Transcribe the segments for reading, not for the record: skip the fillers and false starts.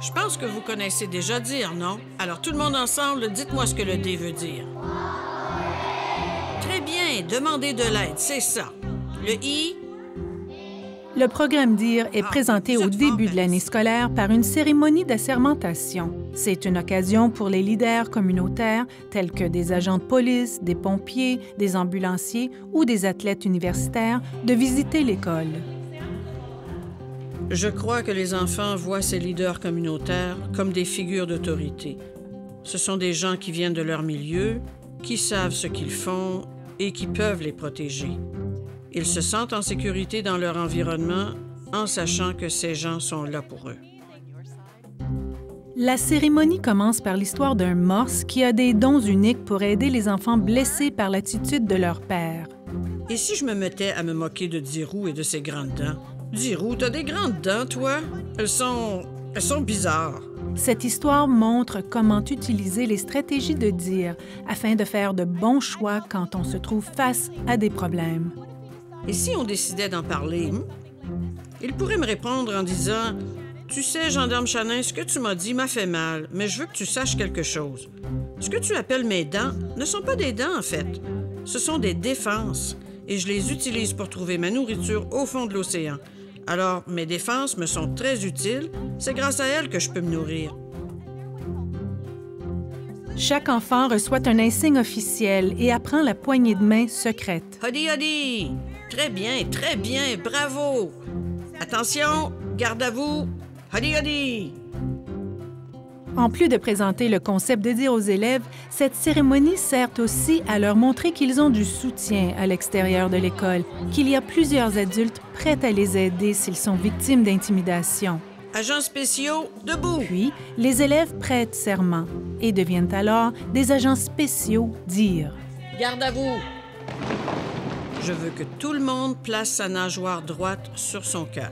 Je pense que vous connaissez déjà dire, non? Alors tout le monde ensemble, dites-moi ce que le D veut dire. Très bien, demandez de l'aide, c'est ça. Le I? Le programme DIR est présenté au début de l'année scolaire par une cérémonie d'assermentation. C'est une occasion pour les leaders communautaires, tels que des agents de police, des pompiers, des ambulanciers ou des athlètes universitaires, de visiter l'école. Je crois que les enfants voient ces leaders communautaires comme des figures d'autorité. Ce sont des gens qui viennent de leur milieu, qui savent ce qu'ils font et qui peuvent les protéger. Ils se sentent en sécurité dans leur environnement en sachant que ces gens sont là pour eux. La cérémonie commence par l'histoire d'un morse qui a des dons uniques pour aider les enfants blessés par l'attitude de leur père. Et si je me mettais à me moquer de Dirou et de ses grandes dents? Dirou, t'as des grandes dents, toi? Elles sont bizarres. Cette histoire montre comment utiliser les stratégies de DIR afin de faire de bons choix quand on se trouve face à des problèmes. Et si on décidait d'en parler? Il pourrait me répondre en disant « Tu sais, gendarme Chanin, ce que tu m'as dit m'a fait mal, mais je veux que tu saches quelque chose. Ce que tu appelles mes dents ne sont pas des dents, en fait. Ce sont des défenses, et je les utilise pour trouver ma nourriture au fond de l'océan. Alors, mes défenses me sont très utiles. C'est grâce à elles que je peux me nourrir. » Chaque enfant reçoit un insigne officiel et apprend la poignée de main secrète. Hodi, hodi! Très bien, bravo! Attention, garde à vous! Hodi, hodi! En plus de présenter le concept de DIR aux élèves, cette cérémonie sert aussi à leur montrer qu'ils ont du soutien à l'extérieur de l'école, qu'il y a plusieurs adultes prêts à les aider s'ils sont victimes d'intimidation. Agents spéciaux, debout! Puis, les élèves prêtent serment et deviennent alors des agents spéciaux DIR. Garde à vous! Je veux que tout le monde place sa nageoire droite sur son cœur.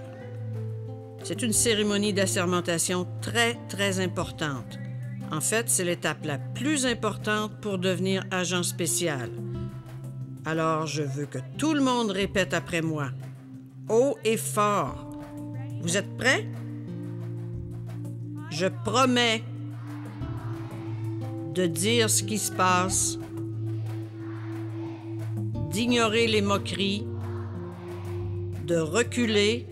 C'est une cérémonie d'assermentation très importante. En fait, c'est l'étape la plus importante pour devenir agent spécial. Alors, je veux que tout le monde répète après moi, haut et fort. Vous êtes prêts? Je promets de dire ce qui se passe, d'ignorer les moqueries, de reculer,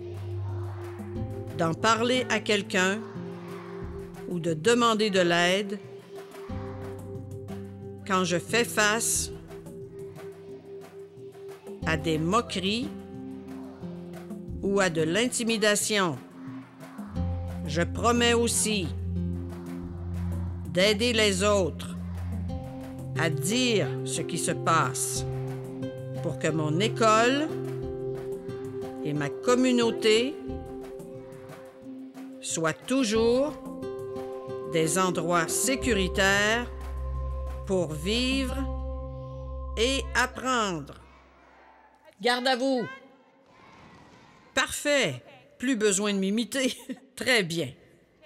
d'en parler à quelqu'un ou de demander de l'aide quand je fais face à des moqueries ou à de l'intimidation. Je promets aussi d'aider les autres à dire ce qui se passe pour que mon école et ma communauté soient toujours des endroits sécuritaires pour vivre et apprendre. Garde à vous! Parfait! Plus besoin de m'imiter. Très bien.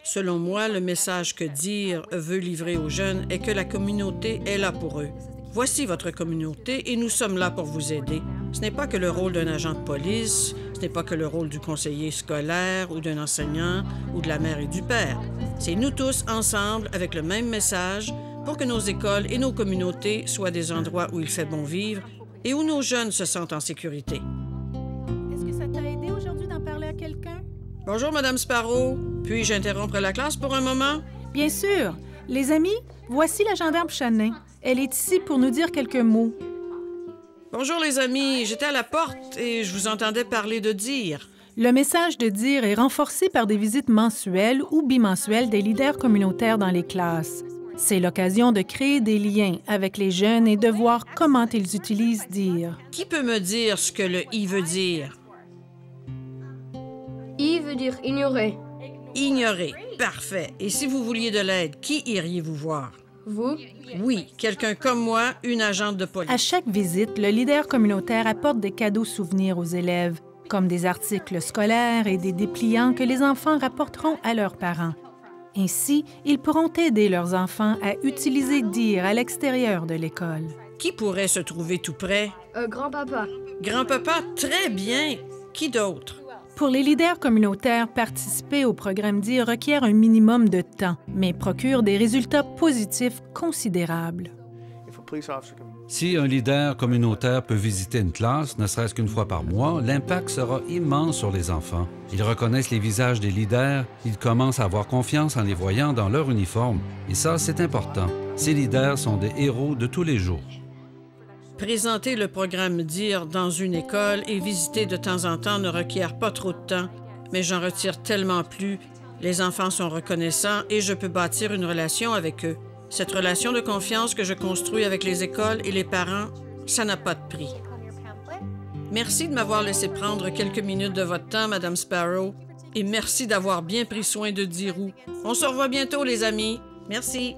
Selon moi, le message que DIR veut livrer aux jeunes est que la communauté est là pour eux. Voici votre communauté et nous sommes là pour vous aider. Ce n'est pas que le rôle d'un agent de police, ce n'est pas que le rôle du conseiller scolaire ou d'un enseignant ou de la mère et du père. C'est nous tous ensemble avec le même message pour que nos écoles et nos communautés soient des endroits où il fait bon vivre et où nos jeunes se sentent en sécurité. Est-ce que ça t'a aidé aujourd'hui d'en parler à quelqu'un? Bonjour, Madame Sparrow. Puis-je interrompre la classe pour un moment? Bien sûr. Les amis, voici la gendarme Chanin. Elle est ici pour nous dire quelques mots. Bonjour, les amis. J'étais à la porte et je vous entendais parler de DIR. Le message de DIR est renforcé par des visites mensuelles ou bimensuelles des leaders communautaires dans les classes. C'est l'occasion de créer des liens avec les jeunes et de voir comment ils utilisent DIR. Qui peut me dire ce que le I veut dire? I veut dire ignorer. Ignorer. Parfait. Et si vous vouliez de l'aide, qui iriez-vous voir? Vous? Oui, quelqu'un comme moi, une agente de police. À chaque visite, le leader communautaire apporte des cadeaux souvenirs aux élèves, comme des articles scolaires et des dépliants que les enfants rapporteront à leurs parents. Ainsi, ils pourront aider leurs enfants à utiliser DIR à l'extérieur de l'école. Qui pourrait se trouver tout près? Grand-papa. Grand-papa, très bien. Qui d'autre? Pour les leaders communautaires, participer au programme DIR requiert un minimum de temps, mais procure des résultats positifs considérables. Si un leader communautaire peut visiter une classe, ne serait-ce qu'une fois par mois, l'impact sera immense sur les enfants. Ils reconnaissent les visages des leaders, ils commencent à avoir confiance en les voyant dans leur uniforme. Et ça, c'est important. Ces leaders sont des héros de tous les jours. Présenter le programme DIR dans une école et visiter de temps en temps ne requiert pas trop de temps, mais j'en retire tellement plus. Les enfants sont reconnaissants et je peux bâtir une relation avec eux. Cette relation de confiance que je construis avec les écoles et les parents, ça n'a pas de prix. Merci de m'avoir laissé prendre quelques minutes de votre temps, Madame Sparrow, et merci d'avoir bien pris soin de Dirou. On se revoit bientôt, les amis. Merci.